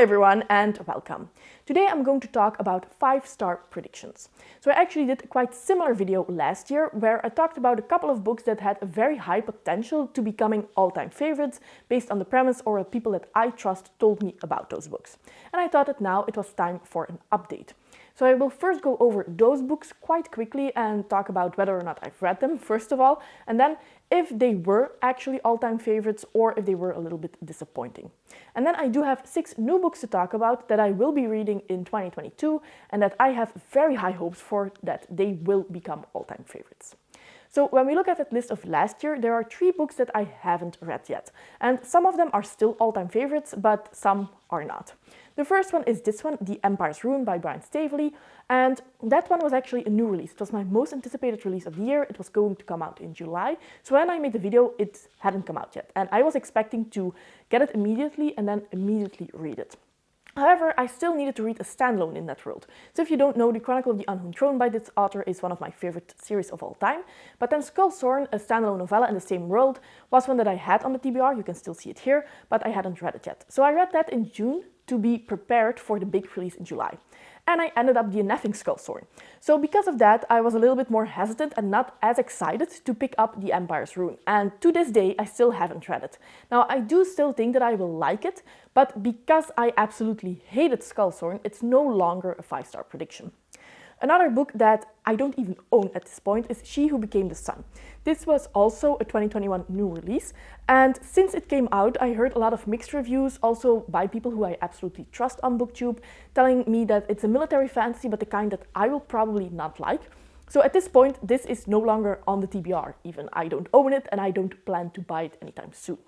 Hi everyone and welcome. Today I'm going to talk about 5-star predictions. So I actually did a quite similar video last year where I talked about a couple of books that had a very high potential to becoming all-time favorites based on the premise or what people that I trust told me about those books. And I thought that now it was time for an update. So I will first go over those books quite quickly and talk about whether or not I've read them, first of all, and then if they were actually all-time favorites or if they were a little bit disappointing. And then I do have 6 new books to talk about that I will be reading in 2022 and that I have very high hopes for that they will become all-time favorites. So when we look at that list of last year, there are 3 books that I haven't read yet. And some of them are still all-time favorites, but some are not. The first one is this one, The Empire's Rune by Stavely, and that one was actually a new release. It was my most anticipated release of the year. It was going to come out in July. So when I made the video, it hadn't come out yet. And I was expecting to get it immediately and then immediately read it. However, I still needed to read a standalone in that world. So if you don't know, The Chronicle of the Unhewn Throne by this author is one of my favorite series of all time. But then Skullthorn, a standalone novella in the same world, was one that I had on the TBR. You can still see it here, but I hadn't read it yet. So I read that in June to be prepared for the big release in July. And I ended up DNFing Skullthorn. So because of that, I was a little bit more hesitant and not as excited to pick up The Empire's Rune. And to this day, I still haven't read it. Now, I do still think that I will like it, but because I absolutely hated Skullthorn, it's no longer a 5-star prediction. Another book that I don't even own at this point is She Who Became the Sun. This was also a 2021 new release, and since it came out, I heard a lot of mixed reviews, also by people who I absolutely trust on BookTube, telling me that it's a military fantasy, but the kind that I will probably not like. So at this point, this is no longer on the TBR even. I don't own it, and I don't plan to buy it anytime soon.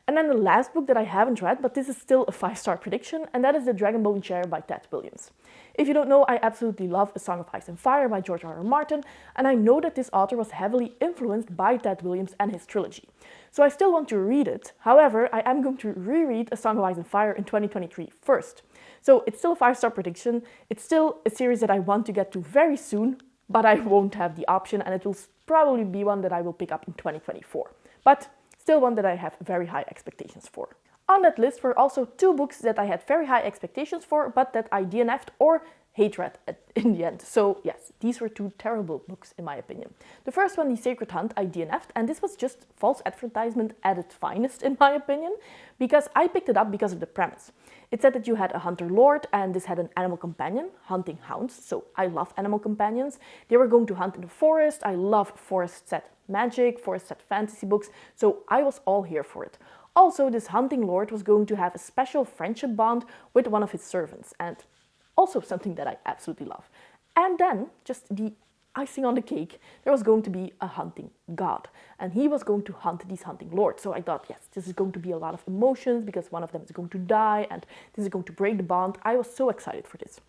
And then the last book that I haven't read, but this is still a 5-star prediction, and that is The Dragonbone Chair by Ted Williams. If you don't know, I absolutely love A Song of Ice and Fire by George R.R. Martin, and I know that this author was heavily influenced by Ted Williams and his trilogy. So I still want to read it. However, I am going to reread A Song of Ice and Fire in 2023 first. So it's still a 5-star prediction. It's still a series that I want to get to very soon, but I won't have the option, and it will probably be one that I will pick up in 2024. But still one that I have very high expectations for. On that list were also 2 books that I had very high expectations for, but that I DNF'd or hate read in the end. So yes, these were 2 terrible books in my opinion. The first one, The Sacred Hunt, I DNF'd, and this was just false advertisement at its finest in my opinion, because I picked it up because of the premise. It said that you had a hunter lord, and this had an animal companion, hunting hounds, so I love animal companions. They were going to hunt in the forest. I love forest set magic, forest set fantasy books, so I was all here for it. Also, this hunting lord was going to have a special friendship bond with one of his servants, and also something that I absolutely love. And then, just the icing on the cake, there was going to be a hunting god, and he was going to hunt these hunting lords. So I thought, yes, this is going to be a lot of emotions because one of them is going to die, and this is going to break the bond. I was so excited for this.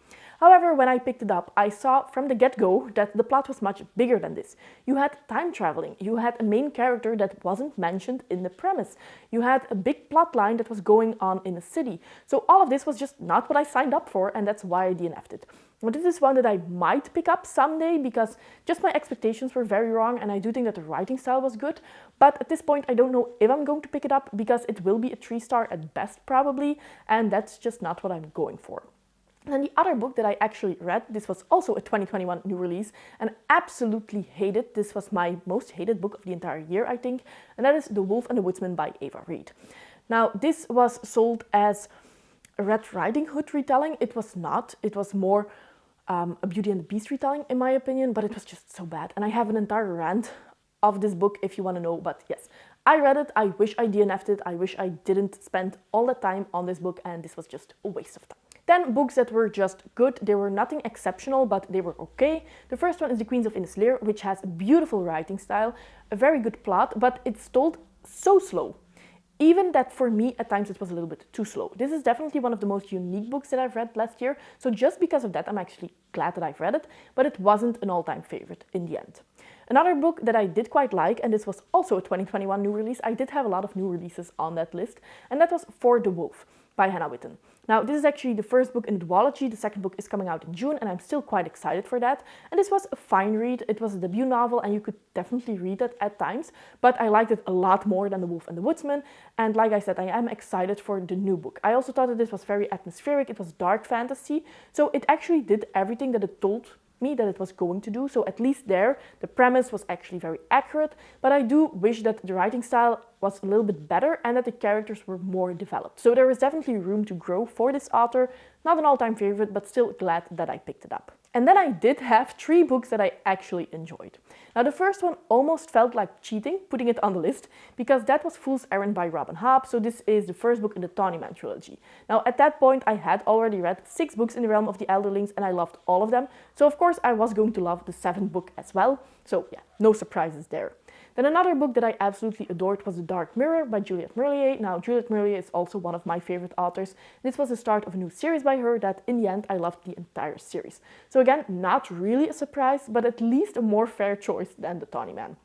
However, when I picked it up, I saw from the get-go that the plot was much bigger than this. You had time traveling, you had a main character that wasn't mentioned in the premise, you had a big plot line that was going on in a city. So all of this was just not what I signed up for, and that's why I DNF'd it. But this is one that I might pick up someday because just my expectations were very wrong, and I do think that the writing style was good. But at this point, I don't know if I'm going to pick it up because it will be a 3-star at best probably, and that's just not what I'm going for. And the other book that I actually read, this was also a 2021 new release, and absolutely hated. This was my most hated book of the entire year, I think, and that is The Wolf and the Woodsman by Reid. Now, this was sold as a Red Riding Hood retelling. It was not. It was more a Beauty and the Beast retelling, in my opinion, but it was just so bad. And I have an entire rant of this book if you want to know, but yes. I read it, I wish I DNF'd it, I wish I didn't spend all the time on this book, and this was just a waste of time. Then books that were just good. They were nothing exceptional, but they were okay. The first one is The Queens of Innislear, which has a beautiful writing style, a very good plot, but it's told so slow. Even that for me, at times it was a little bit too slow. This is definitely one of the most unique books that I've read last year, so just because of that, I'm actually glad that I've read it, but it wasn't an all-time favorite in the end. Another book that I did quite like, and this was also a 2021 new release, I did have a lot of new releases on that list, and that was For the Wolf. by Hannah Witton. Now, this is actually the first book in the duology. The second book is coming out in June, and I'm still quite excited for that. And this was a fine read. It was a debut novel, and you could definitely read it at times, but I liked it a lot more than The Wolf and the Woodsman. And like I said, I am excited for the new book. I also thought that this was very atmospheric. It was dark fantasy, so it actually did everything that it told me that it was going to do. So at least there, the premise was actually very accurate, but I do wish that the writing style was a little bit better and that the characters were more developed. So there is definitely room to grow for this author. Not an all-time favorite, but still glad that I picked it up. And then I did have 3 books that I actually enjoyed. Now, the first one almost felt like cheating, putting it on the list, because that was Fool's Errand by Robin Hobb. So this is the first book in the Tawny Man trilogy. Now, at that point, I had already read 6 books in the realm of the Elderlings, and I loved all of them. So of course, I was going to love the 7th book as well. So yeah, no surprises there. Then another book that I absolutely adored was The Dark Mirror by Juliette Merlier. Now, Juliette Merlier is also one of my favorite authors. This was the start of a new series by her that, in the end, I loved the entire series. So again, not really a surprise, but at least a more fair choice than The Tawny Man.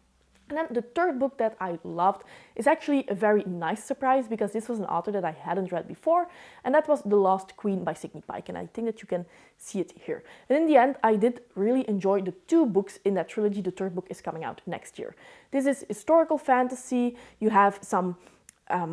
And then the third book that I loved is actually a very nice surprise, because this was an author that I hadn't read before, and that was The Lost Queen by Sidney Pike, and I think that you can see it here. And in the end, I did really enjoy the 2 books in that trilogy. The 3rd book is coming out next year. This is historical fantasy. You have some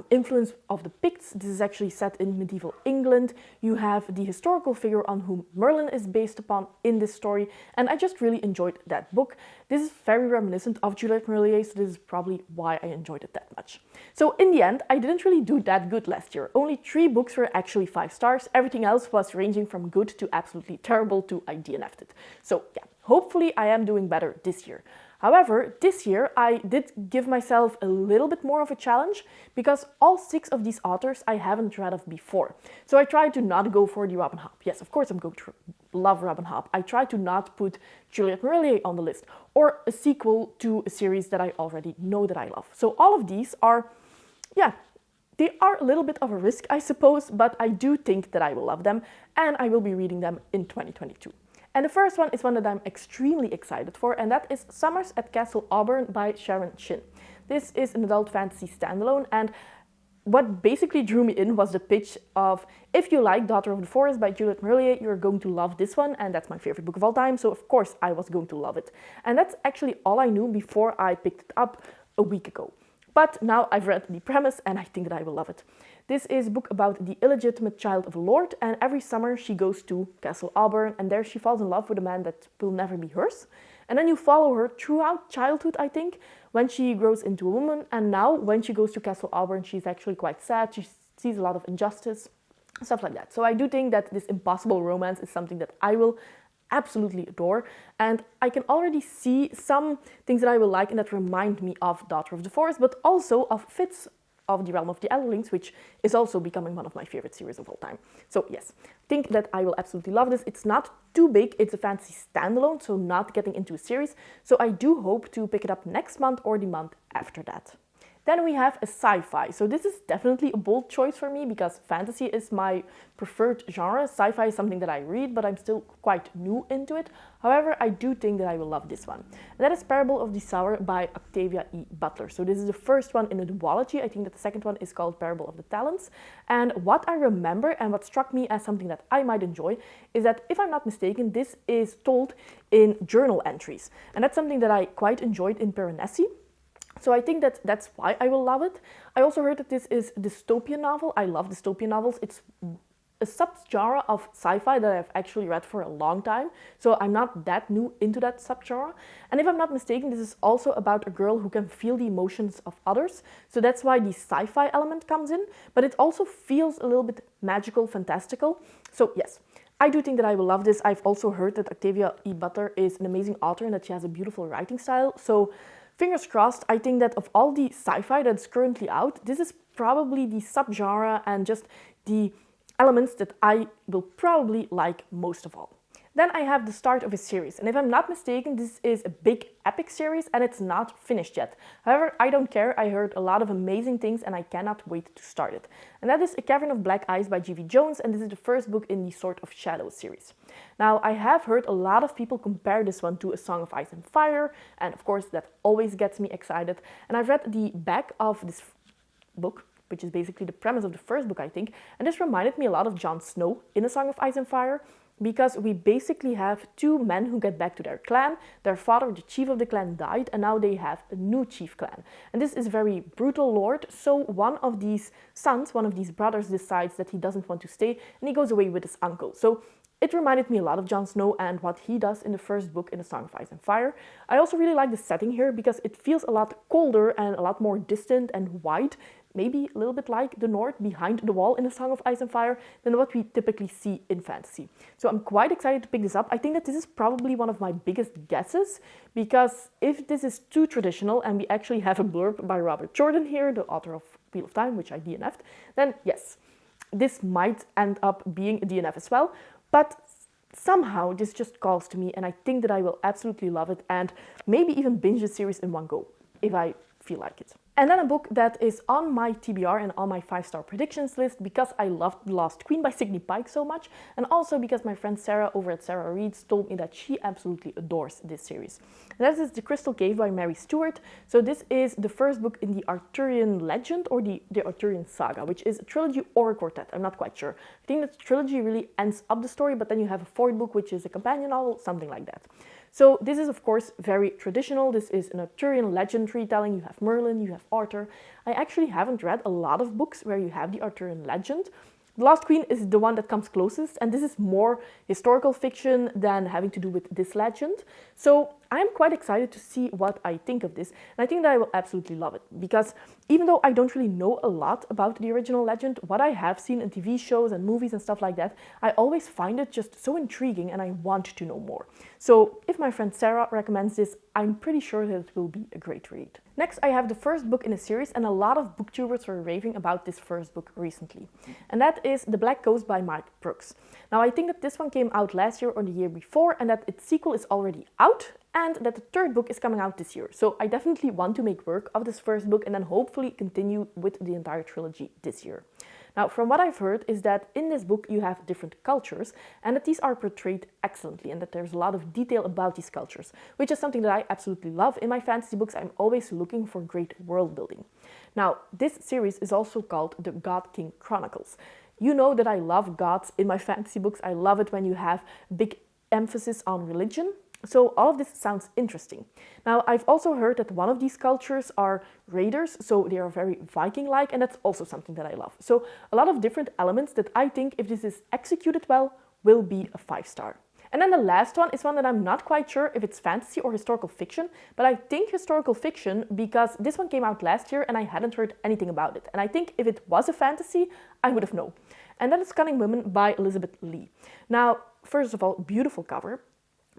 influence of the Picts. This is actually set in medieval England. You have the historical figure on whom Merlin is based upon in this story, and I just really enjoyed that book. This is very reminiscent of Juliette Merlier, so this is probably why I enjoyed it that much. So in the end, I didn't really do that good last year. Only 3 books were actually 5 stars. Everything else was ranging from good to absolutely terrible to I DNF'd it. So yeah, hopefully I am doing better this year. However, this year I did give myself a little bit more of a challenge, because all 6 of these authors I haven't read of before. So I tried to not go for the Robin Hobb. Yes, of course I'm going to love Robin Hobb. I tried to not put Juliette Merlier on the list, or a sequel to a series that I already know that I love. So all of these are, yeah, they are a little bit of a risk, I suppose, but I do think that I will love them, and I will be reading them in 2022. And the first one is one that I'm extremely excited for, and that is Summers at Castle Auburn by Sharon. This is an adult fantasy standalone, and what basically drew me in was the pitch of, if you like Daughter of the Forest by Juliette Merlier, you're going to love this one, and that's my favorite book of all time, so of course I was going to love it. And that's actually all I knew before I picked it up a week ago. But now I've read the premise, and I think that I will love it. This is a book about the illegitimate child of a lord, and every summer she goes to Castle Auburn, and there she falls in love with a man that will never be hers. And then you follow her throughout childhood, I think, when she grows into a woman, and now when she goes to Castle Auburn, she's actually quite sad. She sees a lot of injustice, stuff like that. So I do think that this impossible romance is something that I will absolutely adore, and I can already see some things that I will like and that remind me of Daughter of the Forest, but also of Fitz of the Realm of the Elderlings, which is also becoming one of my favorite series of all time. So yes, think that I will absolutely love this. It's not too big, it's a fantasy standalone, so not getting into a series, so I do hope to pick it up next month or the month after that. Then we have a sci-fi. So this is definitely a bold choice for me, because fantasy is my preferred genre. Sci-fi is something that I read, but I'm still quite new into it. However, I do think that I will love this one. And that is Parable of the Sower by Octavia E. Butler. So this is the first one in a duology. I think that the second one is called Parable of the Talents. And what I remember and what struck me as something that I might enjoy is that, if I'm not mistaken, this is told in journal entries. And that's something that I quite enjoyed in Piranesi. So I think that that's why I will love it. I also heard that this is a dystopian novel. I love dystopian novels. It's a subgenre of sci-fi that I've actually read for a long time. So I'm not that new into that subgenre. And if I'm not mistaken, this is also about a girl who can feel the emotions of others. So that's why the sci-fi element comes in. But it also feels a little bit magical, fantastical. So yes, I do think that I will love this. I've also heard that Octavia E. Butler is an amazing author and that she has a beautiful writing style. So fingers crossed. I think that of all the sci-fi that's currently out, this is probably the subgenre and just the elements that I will probably like most of all. Then I have the start of a series, and if I'm not mistaken, this is a big epic series and it's not finished yet. However, I don't care. I heard a lot of amazing things and I cannot wait to start it. And that is A Cavern of Black Ice by G.V. Jones, and this is the first book in the Sword of Shadows series. Now, I have heard a lot of people compare this one to A Song of Ice and Fire, and of course that always gets me excited. And I've read the back of this book, which is basically the premise of the first book, I think. And this reminded me a lot of Jon Snow in A Song of Ice and Fire, because we basically have two men who get back to their clan. Their father, the chief of the clan, died, and now they have a new chief clan. And this is a very brutal lord, so one of these sons, one of these brothers, decides that he doesn't want to stay, and he goes away with his uncle. So it reminded me a lot of Jon Snow and what he does in the first book in A Song of Ice and Fire. I also really like the setting here because it feels a lot colder and a lot more distant and white, maybe a little bit like the North behind the wall in A Song of Ice and Fire than what we typically see in fantasy. So I'm quite excited to pick this up. I think that this is probably one of my biggest guesses, because if this is too traditional and we actually have a blurb by Robert Jordan here, the author of Wheel of Time, which I DNF'd, then yes, this might end up being a DNF as well. But somehow this just calls to me, and I think that I will absolutely love it and maybe even binge the series in one go if I feel like it. And then a book that is on my TBR and on my 5-star predictions list because I loved The Lost Queen by Signy Pike so much, and also because my friend Sarah over at Sarah Reads told me that she absolutely adores this series. And that is The Crystal Cave by Mary Stewart. So this is the first book in the Arthurian legend, or the Arthurian saga, which is a trilogy or a quartet, I'm not quite sure. I think that the trilogy really ends up the story, but then you have a fourth book which is a companion novel, something like that. So this is of course very traditional. This is an Arthurian legend retelling. You have Merlin, you have Arthur. I actually haven't read a lot of books where you have the Arthurian legend. The Lost Queen is the one that comes closest, and this is more historical fiction than having to do with this legend. So I'm quite excited to see what I think of this, and I think that I will absolutely love it, because even though I don't really know a lot about the original legend, what I have seen in TV shows and movies and stuff like that, I always find it just so intriguing and I want to know more. So if my friend Sarah recommends this, I'm pretty sure that it will be a great read. Next, I have the first book in a series, and a lot of booktubers were raving about this first book recently. And that is The Black Ghost by Mike Brooks. Now, I think that this one came out last year or the year before, and that its sequel is already out, and that the third book is coming out this year. So I definitely want to make work of this first book and then hopefully continue with the entire trilogy this year. Now, from what I've heard is that in this book you have different cultures, and that these are portrayed excellently, and that there's a lot of detail about these cultures, which is something that I absolutely love. In my fantasy books, I'm always looking for great world building. Now, this series is also called the God King Chronicles. You know that I love gods in my fantasy books. I love it when you have big emphasis on religion. So all of this sounds interesting. Now, I've also heard that one of these cultures are raiders, so they are very Viking-like, and that's also something that I love. So a lot of different elements that I think, if this is executed well, will be a 5-star. And then the last one is one that I'm not quite sure if it's fantasy or historical fiction, but I think historical fiction because this one came out last year and I hadn't heard anything about it. And I think if it was a fantasy, I would have known. And that is Cunning Women by Elizabeth Lee. Now, first of all, beautiful cover.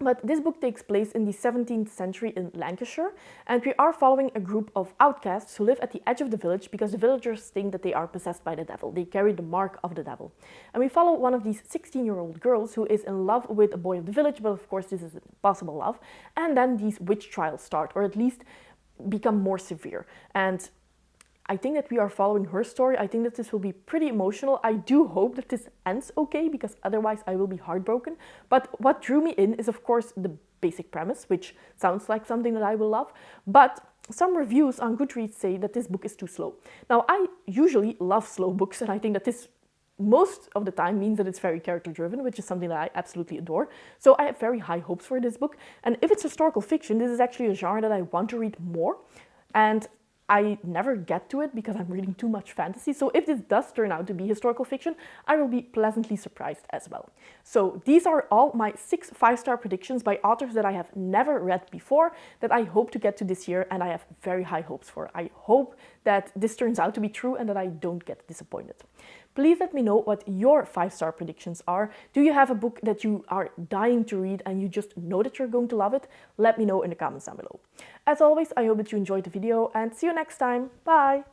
But this book takes place in the 17th century in Lancashire, and we are following a group of outcasts who live at the edge of the village because the villagers think that they are possessed by the devil. They carry the mark of the devil. And we follow one of these 16-year-old girls who is in love with a boy of the village, but of course this is an impossible love. And then these witch trials start, or at least become more severe. And I think that we are following her story. I think that this will be pretty emotional. I do hope that this ends okay, because otherwise I will be heartbroken. But what drew me in is, of course, the basic premise, which sounds like something that I will love. But some reviews on Goodreads say that this book is too slow. Now, I usually love slow books, and I think that this most of the time means that it's very character-driven, which is something that I absolutely adore. So I have very high hopes for this book. And if it's historical fiction, this is actually a genre that I want to read more. And I never get to it because I'm reading too much fantasy. So if this does turn out to be historical fiction, I will be pleasantly surprised as well. So these are all my 6 5-star predictions by authors that I have never read before, that I hope to get to this year, and I have very high hopes for. I hope that this turns out to be true and that I don't get disappointed. Please let me know what your 5-star predictions are. Do you have a book that you are dying to read and you just know that you're going to love it? Let me know in the comments down below. As always, I hope that you enjoyed the video, and see you next time. Bye!